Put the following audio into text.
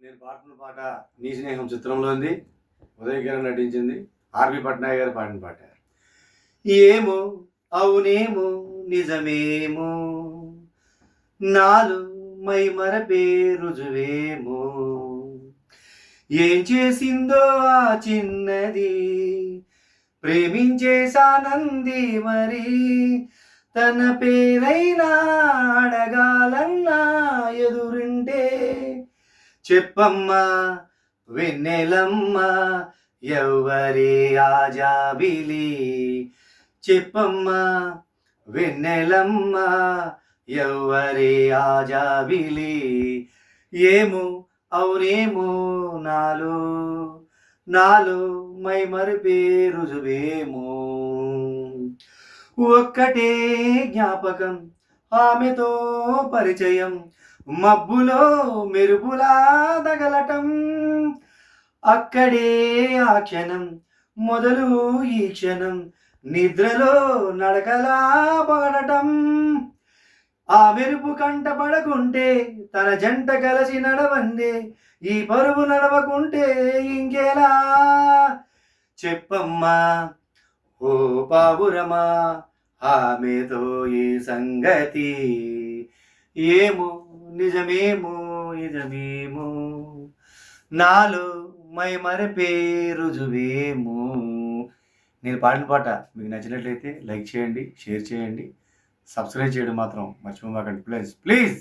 నేను పాడుతున్న పాట నీ స్నేహం చిత్రంలో ఉంది. ఉదయ్ గారు నటించింది. ఆర్వి పట్నాయక్ గారు పాడిన పాట. ఏమో అవునేమో నిజమేమో నాలో మై మరపే రుజువేమో ఏం చేసిందో ఆ చిన్నది ప్రేమించేశానంది మరి తన పేరైనా అడగాలన్నా ఎదురింటే చెప్పమ్మా వెన్నెలమ్మా ఎవ్వరే ఆజాబిలి చెప్పమ్మా వెన్నెలమ్మా ఎవ్వరే ఆజాబిలి ఏమో అవునేమో నాలో నాలో మై మరిపే రుజువేమో ఒక్కటే జ్ఞాపకం ఆమెతో పరిచయం మబ్బులో మెరుపులా తగలటం అక్కడే ఆ క్షణం మొదలు ఈ క్షణం నిద్రలో నడకలా పడటం ఆ మెరుపు కంట పడకుంటే తన జంట కలిసి నడవందే ఈ పరుగు నడవకుంటే ఇంకెలా చెప్పమ్మా ఓ పావురమా ఆమెతో ఈ సంగతి ఏమో నిజమేమో నిజమేమో నాలో మై మరపే రుజువేమో. నేను పాడిన పాట మీకు నచ్చినట్లయితే లైక్ చేయండి, షేర్ చేయండి, సబ్స్క్రైబ్ చేయడం మాత్రం మర్చిపోమాకండి ప్లీజ్.